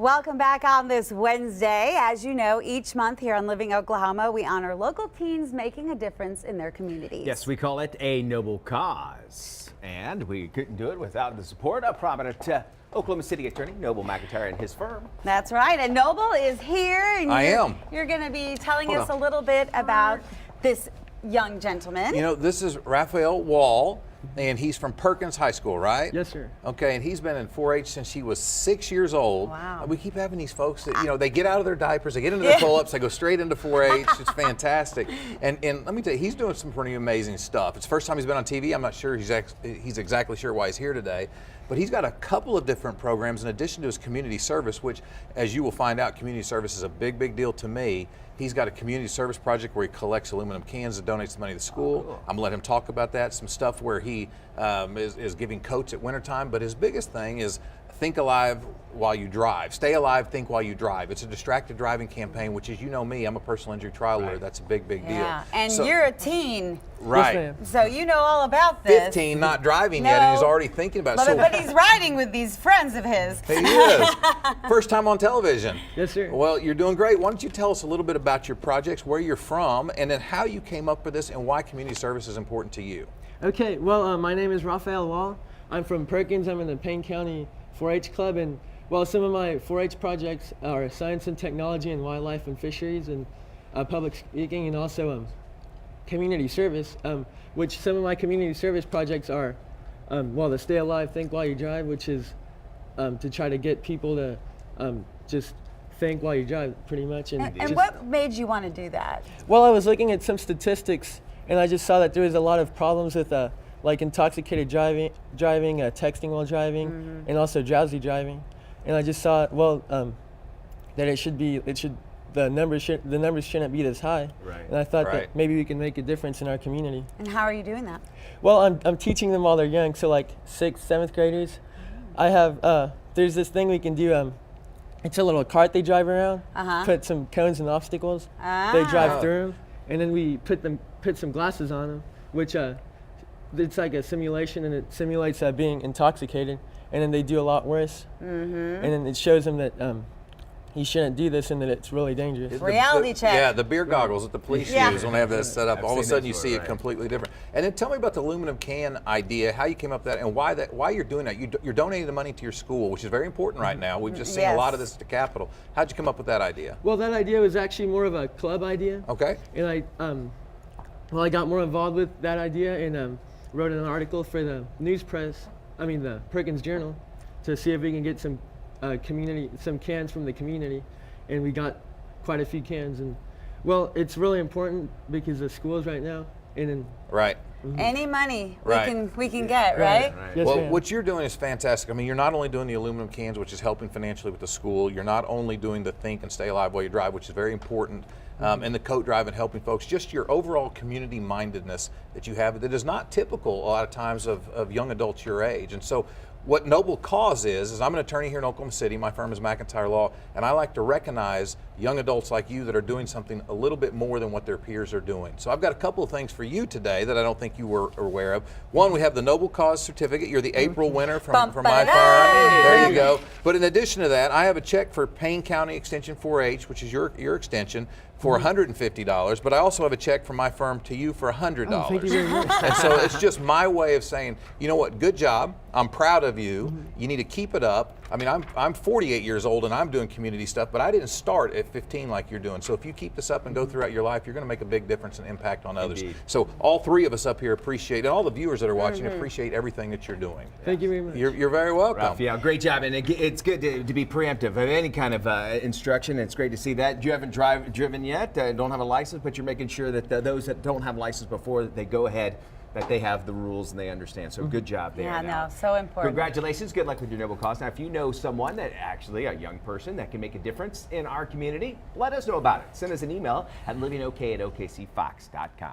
Welcome back on this Wednesday. As you know, each month here on Living Oklahoma, we honor local teens making a difference in their communities. Yes, we call it a noble cause. And we couldn't do it without the support of prominent Oklahoma City attorney Noble McIntyre and his firm. That's right. And Noble is here. And I am. You're going to be telling us a little bit about this young gentleman. You know, this is Raphael Wall, and he's from Perkins High School, right? Yes, sir. Okay, and he's been in 4-H since he was 6 years old. Wow. We keep having these folks that, you know, they get out of their diapers, they get into their pull-ups, they go straight into 4-H. It's fantastic. And let me tell you, he's doing some pretty amazing stuff. It's the first time he's been on TV. I'm not sure he's exactly sure why he's here today. But he's got a couple of different programs in addition to his community service, which, as you will find out, community service is a big, big deal to me. He's got a community service project where he collects aluminum cans and donates the money to the school. Cool. I'm gonna let him talk about that. Some stuff where he is giving coats at wintertime. But his biggest thing is think alive while you drive. Stay alive, think while you drive. It's a distracted driving campaign, which is, you know me, I'm a personal injury trial lawyer. That's a big, big deal. Yeah, and So- you're a teen. Right. Yes, ma'am. So you know all about this. 15, not driving yet, and he's already thinking about it. But he's riding with these friends of his. He is. First time on television. Yes, sir. Well, you're doing great. Why don't you tell us a little bit about your projects, where you're from, and then how you came up with this and why community service is important to you. Okay, well, my name is Raphael Wall. I'm from Perkins. I'm in the Payne County 4-H Club, and well, some of my 4-H projects are science and technology and wildlife and fisheries and public speaking, and also community service, which some of my community service projects are, well, the Stay Alive, Think While You Drive, which is to try to get people to just think while you drive, pretty much. And what made you want to do that? Well, I was looking at some statistics, and I just saw that there was a lot of problems with like intoxicated driving, texting while driving, and also drowsy driving. And I just saw, well, that the numbers shouldn't be this high. Right. And I thought Right. that maybe we can make a difference in our community. And how are you doing that? Well, I'm teaching them while they're young, so like 6th, 7th graders. I have there's this thing we can do. It's a little cart they drive around. Put some cones and obstacles. They drive through them, and then we put some glasses on them, which it's like a simulation, and it simulates being intoxicated, and then they do a lot worse. And then it shows them that you shouldn't do this and that it's really dangerous. Reality check. Yeah, the beer goggles that the police use when they have that set up. I've All of a seen sudden this you one, see it right. completely different. And then tell me about the aluminum can idea, how you came up with that, and why you're doing that. You're donating the money to your school, which is very important right now. We've just seen a lot of this at the Capitol. How'd you come up with that idea? Well, that idea was actually more of a club idea. Okay. And I got more involved with that idea and wrote an article for the the Perkins Journal, to see if we can get some cans from the community, and we got quite a few cans. And well, it's really important because of schools right now, and then Right. Any money Right. we can get, right? Yes, Well, ma'am. what you're doing is fantastic. I mean, you're not only doing the aluminum cans, which is helping financially with the school. You're not only doing the think and stay alive while you drive, which is very important, and the coat drive and helping folks. Just your overall community mindedness that you have that is not typical a lot of times of young adults your age. And so what Noble Cause is I'm an attorney here in Oklahoma City. My firm is McIntyre Law, and I like to recognize young adults like you that are doing something a little bit more than what their peers are doing. So I've got a couple of things for you today that I don't think you were aware of. One, we have the Noble Cause certificate. You're the April winner from my firm. There you go. But in addition to that, I have a check for Payne County Extension 4-H, which is your extension, for $150, but I also have a check from my firm to you for $100. Oh, thank you very much. And so it's just my way of saying, you know what, good job. I'm proud of you. You need to keep it up. I mean, I'm 48 years old and I'm doing community stuff, but I didn't start at 15 like you're doing. So if you keep this up and go throughout your life, you're going to make a big difference and impact on others. Indeed. So all three of us up here appreciate, and all the viewers that are watching appreciate everything that you're doing. Thank you very much. You're very welcome. Raphael, great job, and it's good to be preemptive of any kind of instruction. It's great to see that. You haven't driven yet, don't have a license, but you're making sure that those that don't have a license before, that they go ahead, that they have the rules and they understand. So good job there. Yeah, now. no, so important. Congratulations. Good luck with your noble cause. Now, if you know someone that actually, a young person that can make a difference in our community, let us know about it. Send us an email at livingok@okcfox.com.